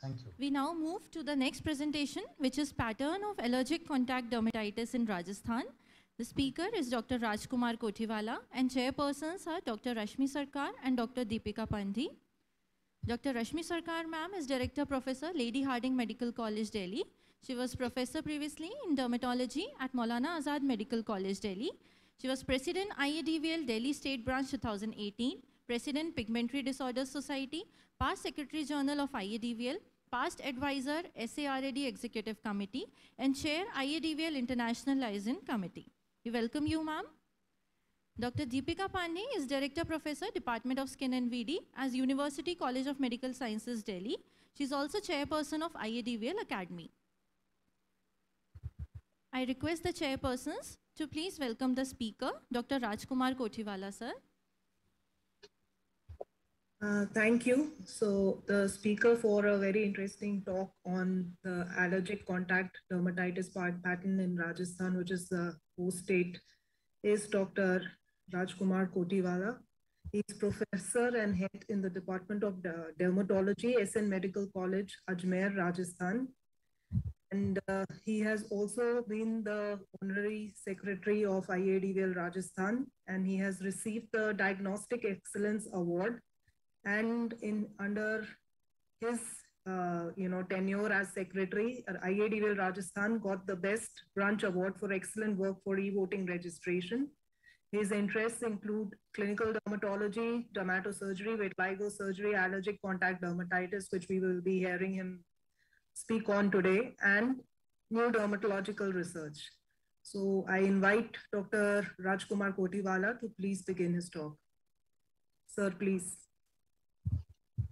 Thank you. We now move to the next presentation, which is pattern of allergic contact dermatitis in Rajasthan. The speaker is Dr. Rajkumar Kothiwala and chairpersons are Dr. Rashmi Sarkar and Dr. Deepika Pandhi. Dr. Rashmi Sarkar ma'am is Director Professor, Lady Hardinge Medical College, Delhi. She was professor previously in dermatology at Maulana Azad Medical College, Delhi. She was President IADVL Delhi State Branch 2018, President Pigmentary Disorders Society, past Secretary General of IADVL, past advisor SARAD Executive Committee, and Chair IADVL International Liaison Committee. We welcome you, ma'am. Dr. Deepika Pandey is Director Professor, Department of Skin and VD as University College of Medical Sciences, Delhi. She is also Chairperson of IADVL Academy. I request the chairpersons to please welcome the speaker, Dr. Rajkumar Kothiwala, sir. Thank you. So the speaker for a very interesting talk on the allergic contact dermatitis pattern in Rajasthan, which is the host state, is Dr. Rajkumar Kothiwala. He is professor and head in the Department of Dermatology, SN Medical College, Ajmer, Rajasthan. And he has also been the honorary secretary of IADVL Rajasthan, and he has received the Diagnostic Excellence Award. And under his tenure as secretary, IADVL Rajasthan got the Best Branch Award for excellent work for e-voting registration. His interests include clinical dermatology, dermatosurgery, vitiligo surgery, allergic contact dermatitis, which we will be hearing him speak on today, and new dermatological research. So I invite Dr. Rajkumar Kothiwala to please begin his talk. Sir, please.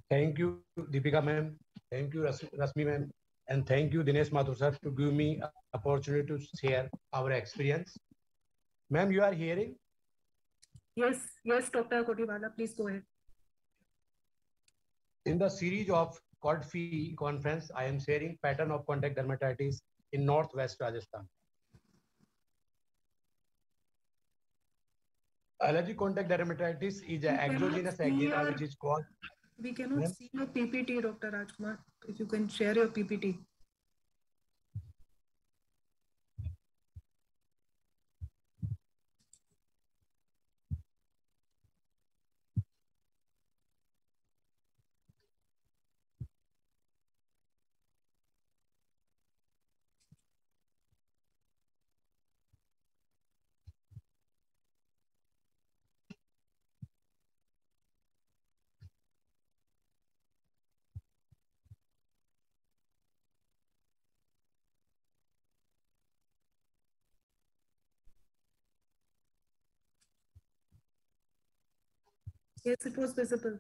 Thank you, Deepika ma'am. Thank you, Rasmi ma'am. And thank you, Dinesh Mathur sir, to give me an opportunity to share our experience. Ma'am, you are hearing? Yes, Dr. Kothiwala, please go ahead. In the series of CODFI conference, I am sharing pattern of contact dermatitis in Northwest Rajasthan. Allergic contact dermatitis is an exogenous eczema which is caused. We cannot see your PPT, Dr. Rajkumar. If you can share your PPT. Yes, it was visible.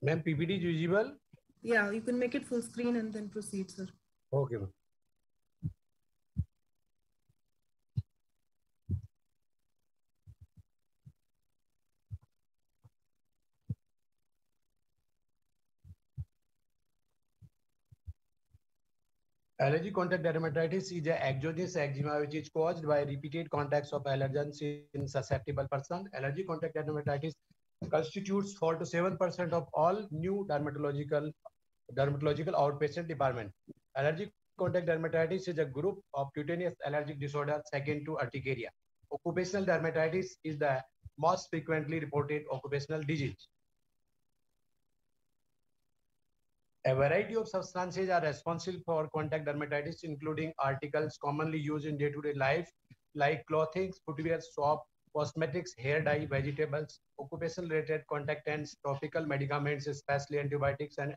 Ma'am, PPT is visible? Yeah, you can make it full screen and then proceed, sir. Okay, ma'am. Allergic contact dermatitis is an exogenous eczema which is caused by repeated contacts of allergens in susceptible person. Allergic contact dermatitis constitutes 4 to 7% of all new dermatological outpatient department. Allergic contact dermatitis is a group of cutaneous allergic disorders second to urticaria. Occupational dermatitis is the most frequently reported occupational disease. A variety of substances are responsible for contact dermatitis, including articles commonly used in day-to-day life, like clothing, footwear, soap, cosmetics, hair dye, vegetables, occupational-related contactants, topical medicaments, especially antibiotics and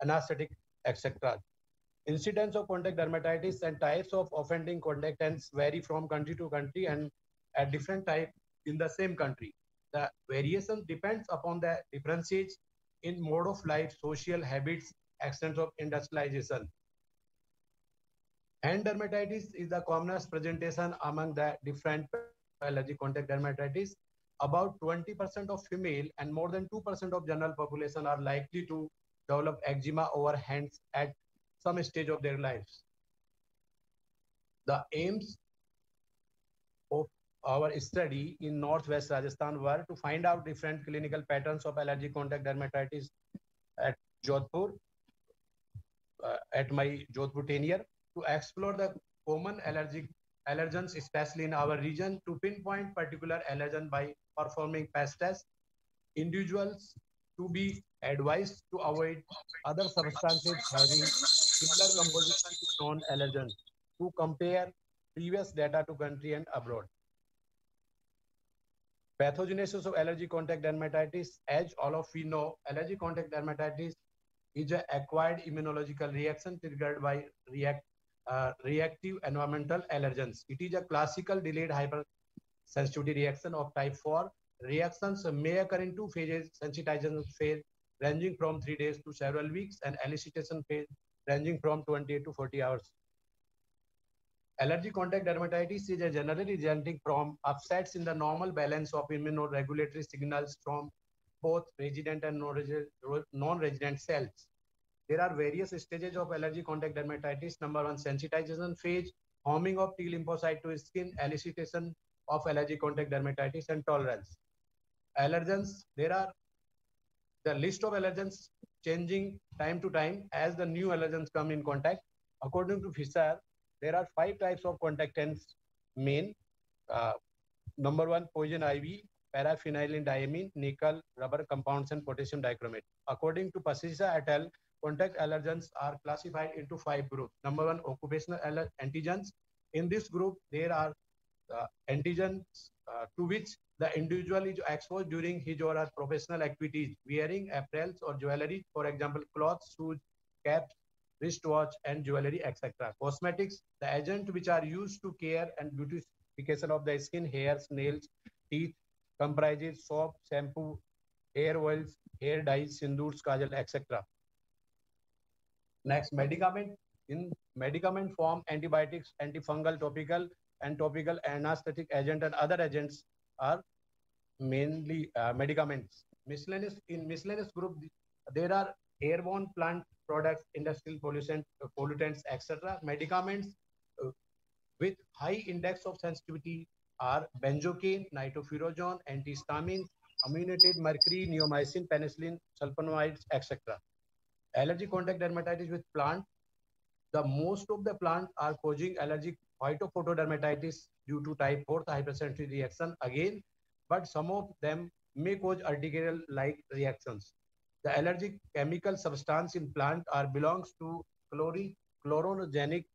anesthetic, etc. Incidence of contact dermatitis and types of offending contactants vary from country to country and at different type in the same country. The variation depends upon the differences in mode of life, social habits, extent of industrialization. Hand dermatitis is the commonest presentation among the different allergic contact dermatitis. About 20% of female and more than 2% of general population are likely to develop eczema over hands at some stage of their lives. The aims of our study in Northwest Rajasthan were to find out different clinical patterns of allergic contact dermatitis at Jodhpur, at my Jodhpur tenure, to explore the common allergens, especially in our region, to pinpoint particular allergen by performing patch tests. Individuals to be advised to avoid other substances having similar composition to known allergens, to compare previous data to country and abroad. Pathogenesis of allergic contact dermatitis. As all of we know, allergic contact dermatitis is an acquired immunological reaction triggered by reactive environmental allergens. It is a classical delayed hypersensitivity reaction of type 4. Reactions may occur in two phases: sensitization phase ranging from 3 days to several weeks, and elicitation phase ranging from 28 to 40 hours. Allergic contact dermatitis is generally resulting from upsets in the normal balance of immunoregulatory signals from both resident and non-resident cells. There are various stages of allergic contact dermatitis. Number one, sensitization phase, homing of T lymphocyte to skin, elicitation of allergic contact dermatitis, and tolerance. Allergens, there are the list of allergens changing time to time as the new allergens come in contact. According to Fisher, there are 5 types of contactants main. Number one, poison ivy, paraphenyldiamine, nickel, rubber compounds, and potassium dichromate. According to Pasisa et al., contact allergens are classified into 5 groups. Number one, occupational antigens. In this group, there are antigens to which the individual is exposed during his or her professional activities, wearing apparels or jewelry, for example, clothes, shoes, caps, wristwatch, and jewelry, etc. Cosmetics, the agents which are used to care and beautification of the skin, hairs, nails, teeth, comprises soap, shampoo, hair oils, hair dyes, sindoors, kajal, etc. Next, medicament. In medicament form, antibiotics, antifungal, topical, and topical anesthetic agent and other agents are mainly medicaments. In miscellaneous group, there are airborne plant products, industrial pollutants, etc. Medicaments with high index of sensitivity are benzocaine, nitrofurazone, antihistamines, ammoniated mercury, neomycin, penicillin, sulfonides, etc. Allergic contact dermatitis with plant. The most of the plants are causing allergic phytophotodermatitis due to type 4 hypersensitivity reaction again, but some of them may cause urticaria-like reactions. The allergic chemical substance in plant are belongs to chloronogenic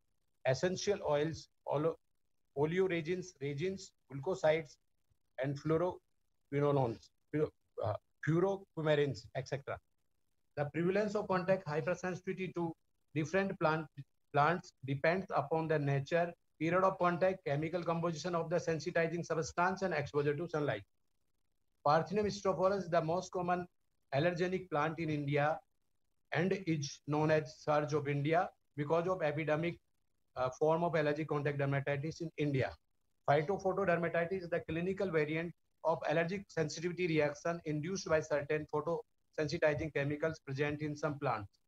essential oils, oleoresins, resins, glucosides, and fluoroquinolones, furoquimarins, etc. The prevalence of contact hypersensitivity to different plants depends upon the nature, period of contact, chemical composition of the sensitizing substance, and exposure to sunlight. Parthenium strophorus is the most common allergenic plant in India and is known as scourge of India because of epidemic form of allergic contact dermatitis in India. Phytophotodermatitis is the clinical variant of allergic sensitivity reaction induced by certain photosensitizing chemicals present in some plants.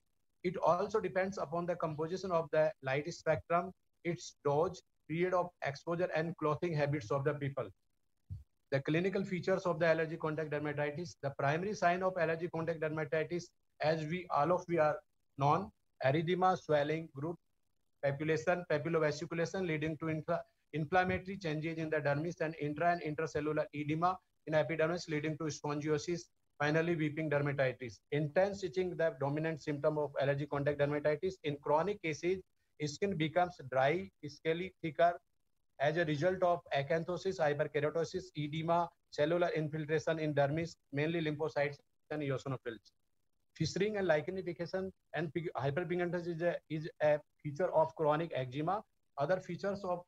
It also depends upon the composition of the light spectrum, its dose, period of exposure, and clothing habits of the people. The clinical features of the allergic contact dermatitis. The primary sign of allergic contact dermatitis, as all of we are known, erythema, swelling, group population, papillovasculation leading to inflammatory changes in the dermis, and intracellular edema in epidermis leading to spongiosis. Finally, weeping dermatitis. Intense itching, the dominant symptom of allergic contact dermatitis. In chronic cases, skin becomes dry, scaly, thicker as a result of acanthosis, hyperkeratosis, edema, cellular infiltration in dermis, mainly lymphocytes and eosinophils. Fissering and lichenification and hyperpigmentation is a feature of chronic eczema. Other features of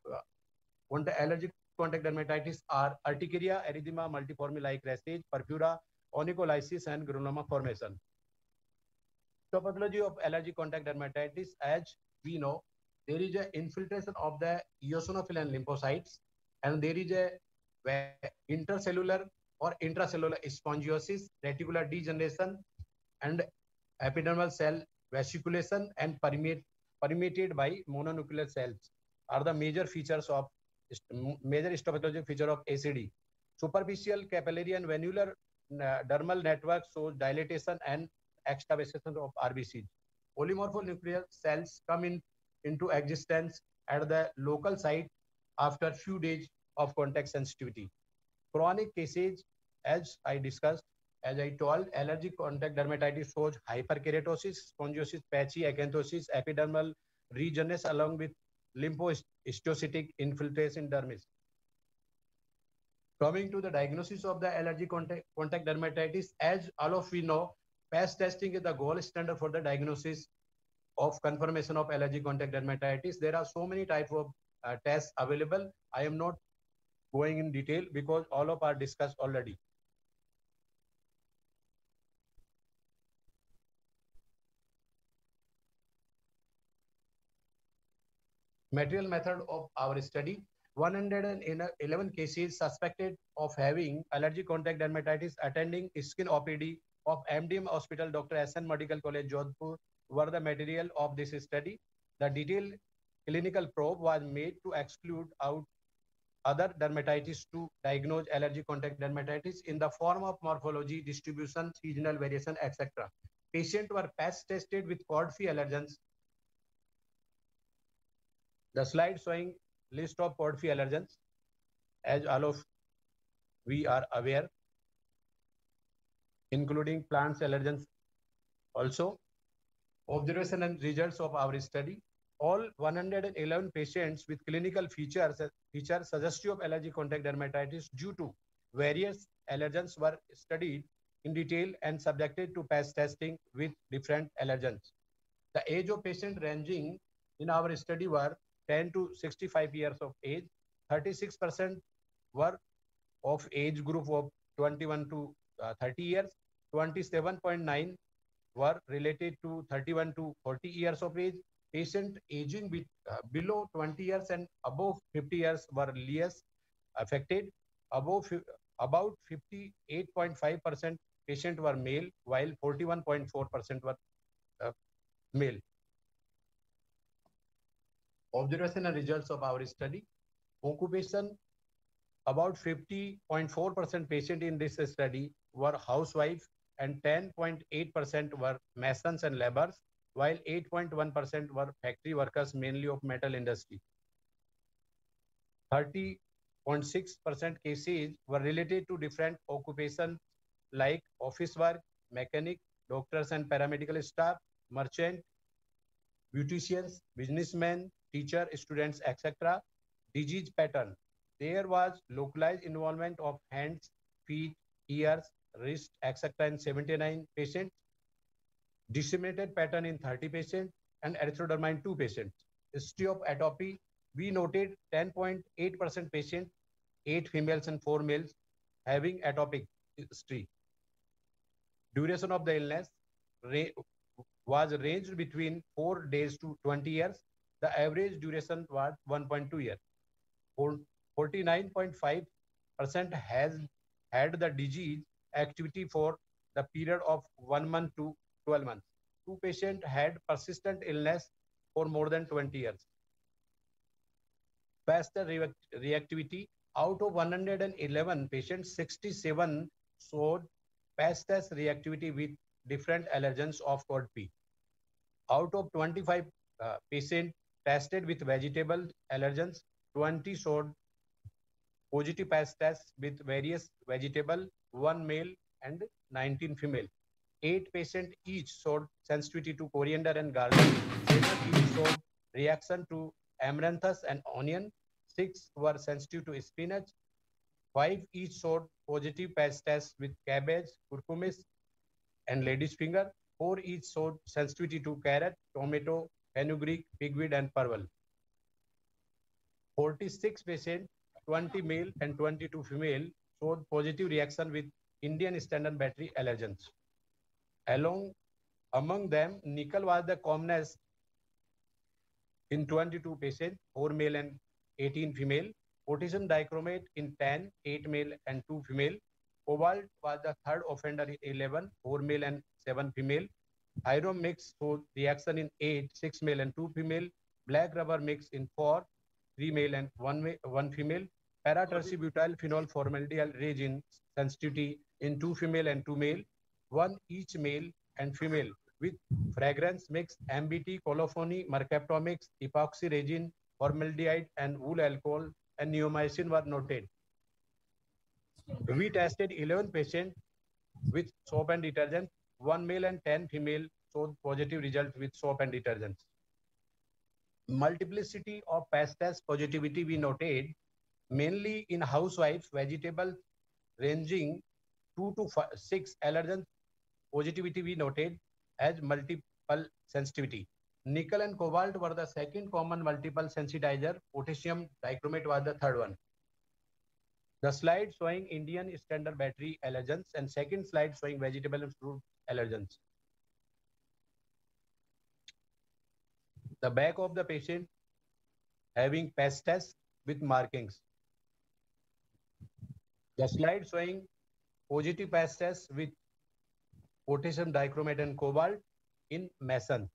allergic contact dermatitis are urticaria, erythema, multiforme like rashes, purpura, onycholysis, and granuloma formation. Pathology of allergic contact dermatitis, as we know, there is an infiltration of the eosinophil and lymphocytes, and there is a intercellular or intracellular spongiosis, reticular degeneration, and epidermal cell vesiculation and permeated by mononuclear cells are the major features of major histopathologic feature of ACD. Superficial capillary and venular dermal network shows dilatation and extravasation of RBCs. Polymorphonuclear cells come into existence at the local site after few days of contact sensitivity. Chronic cases, as I discussed, as I told, allergic contact dermatitis shows hyperkeratosis, spongiosis, patchy acanthosis, epidermal regions along with lymphohistiocytic infiltration dermis. Coming to the diagnosis of the allergic contact dermatitis, as all of we know, patch testing is the gold standard for the diagnosis of confirmation of allergic contact dermatitis. There are so many types of tests available. I am not going in detail because all of are discussed already. Material method of our study: 111 cases suspected of having allergic contact dermatitis attending skin OPD of MDM Hospital, Dr. SN Medical College, Jodhpur were the material of this study. The detailed clinical probe was made to exclude out other dermatitis to diagnose allergic contact dermatitis in the form of morphology, distribution, seasonal variation, etc. Patients were patch tested with cod-free allergens. The slide showing list of cod-free allergens, as all of we are aware, including plants allergens also. Observation and results of our study: all 111 patients with clinical features suggestive of allergic contact dermatitis due to various allergens were studied in detail and subjected to patch testing with different allergens. The age of patient ranging in our study were 10 to 65 years of age. 36% were of age group of 21 to 30 years. 27.9 were related to 31 to 40 years of age. Patient aging with below 20 years and above 50 years were less affected. About 58.5% patient were male, while 41.4% were male. Observation and results of our study: occupation: about 50.4% patient in this study were housewives and 10.8% were masons and laborers, while 8.1% were factory workers, mainly of metal industry. 30.6% cases were related to different occupations like office work, mechanic, doctors and paramedical staff, merchant, beauticians, businessmen, teacher, students, etc. Disease pattern: there was localized involvement of hands, feet, ears, wrist, etc. in 79 patients, disseminated pattern in 30 patients, and erythroderma in 2 patients. History of atopy: we noted 10.8% patients, 8 females and 4 males, having atopic history. Duration of the illness was ranged between 4 days to 20 years. The average duration was 1.2 years. 49.5% has had the disease activity for the period of 1 month to 12 months. 2 patients had persistent illness for more than 20 years. Faster reactivity: out of 111 patients, 67 showed patch test reactivity with different allergens of cod-P. Out of 25 patients tested with vegetable allergens, 20 showed positive patch tests with various vegetable, 1 male and 19 female. 8 patients each showed sensitivity to coriander and garlic. 7 each showed reaction to amaranthus and onion. 6 were sensitive to spinach. 5 each showed positive patch tests with cabbage, curcumis, and lady's finger. 4 each showed sensitivity to carrot, tomato, fenugreek, pigweed, and perwal. 46 patients, 20 male and 22 female, showed positive reaction with Indian standard battery allergens. Among them, nickel was the commonest in 22 patients, 4 male and 18 female. Potassium dichromate in 10, 8 male and 2 female. Cobalt was the third offender in 11, 4 male and 7 female. Iron mix showed reaction in 8, 6 male and 2 female. Black rubber mix in 4, 3 male and 1 female. Paratracibutyl phenol formaldehyde resin sensitivity in 2 female and 2 male, 1 each male and female with fragrance mix, MBT, colophony, mercaptomics, epoxy resin, formaldehyde, and wool alcohol and neomycin were noted. We tested 11 patients with soap and detergent, 1 male and 10 female showed positive results with soap and detergents. Multiplicity of pest test positivity we noted mainly in housewives, vegetables ranging 2 to 6 allergens positivity we noted as multiple sensitivity. Nickel and cobalt were the second common multiple sensitizer. Potassium dichromate was the third one. The slide showing Indian standard battery allergens and second slide showing vegetable and fruit allergens. The back of the patient having pest test with markings. The slide showing positive pest test with potassium dichromate and cobalt in Mason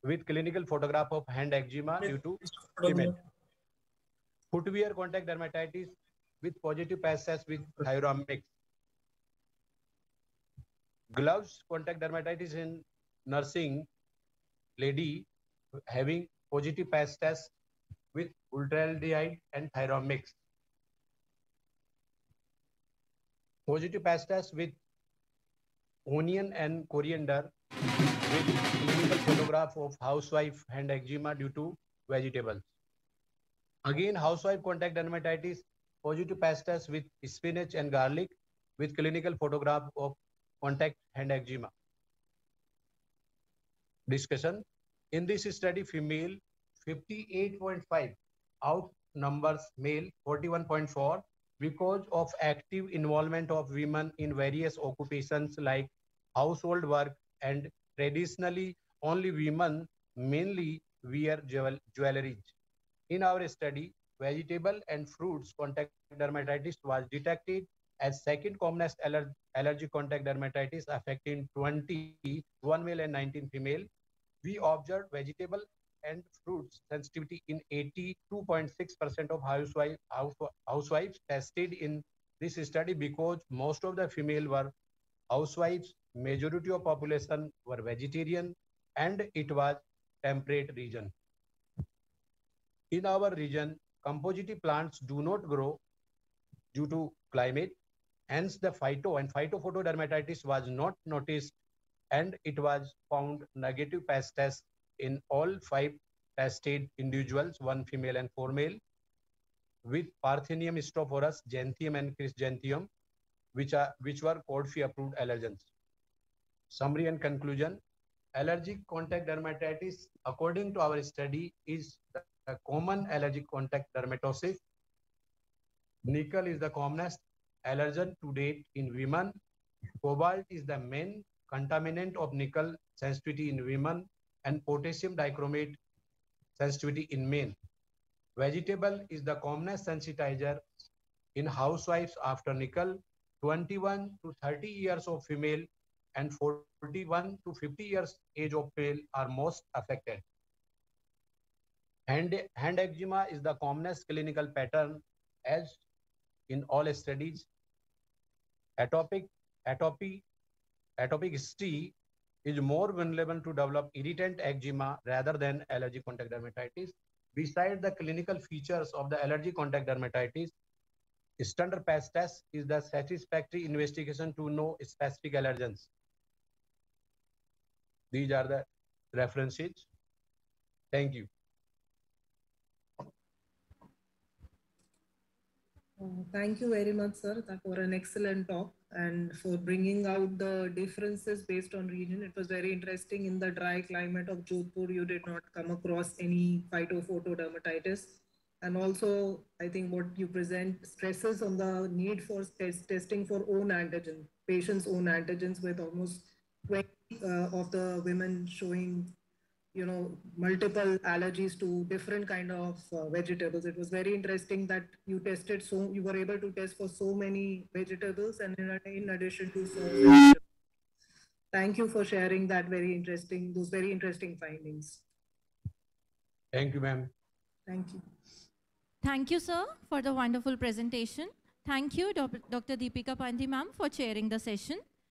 with clinical photograph of hand eczema due to cement. Footwear contact dermatitis with positive pest test with Thyromix. Gloves contact dermatitis in nursing lady having positive pest test with ultraldehyde and Thyromix. Positive pest test with onion and coriander with clinical photograph of housewife hand eczema due to vegetables. Again, housewife contact dermatitis, positive pest test with spinach and garlic with clinical photograph of contact hand eczema. Discussion. In this study, female 58.5 outnumbers male 41.4 because of active involvement of women in various occupations like household work, and traditionally only women mainly wear jewelry. In our study, vegetable and fruits contact dermatitis was detected as second commonest allergic contact dermatitis affecting 21 male and 19 female. We observed vegetable and fruits sensitivity in 82.6% of housewives tested in this study because most of the female were housewives, majority of population were vegetarian, and it was temperate region. In our region, composite plants do not grow due to climate, hence the phytophotodermatitis was not noticed, and it was found negative pest test in all 5 tested individuals, 1 female and 4 male, with Parthenium strophoreus, Gentium and Chrysanthium, which were code fee approved allergens. Summary and conclusion. Allergic contact dermatitis, according to our study, is the common allergic contact dermatosis. Nickel is the commonest allergen to date in women. Cobalt is the main contaminant of nickel sensitivity in women, and potassium dichromate sensitivity in men. Vegetable is the commonest sensitizer in housewives after nickel. 21 to 30 years of female and 41 to 50 years age of male are most affected. Hand eczema is the commonest clinical pattern as in all studies. Atopic history is more vulnerable to develop irritant eczema rather than allergic contact dermatitis. Besides the clinical features of the allergic contact dermatitis, standard pest test is the satisfactory investigation to know specific allergens. These are the references. Thank you. Thank you very much, sir, for an excellent talk and for bringing out the differences based on region. It was very interesting. In the dry climate of Jodhpur, you did not come across any phytophotodermatitis. And also, I think what you present stresses on the need for testing for own antigen, patients' own antigens, with almost 20 of the women showing multiple allergies to different kind of vegetables. It was very interesting that you were able to test for so many vegetables and in addition to so vegetables. Thank you for sharing those very interesting findings. Thank you, ma'am. Thank you. Thank you, sir, for the wonderful presentation. Thank you, Dr. Deepika Pandey, ma'am, for chairing the session.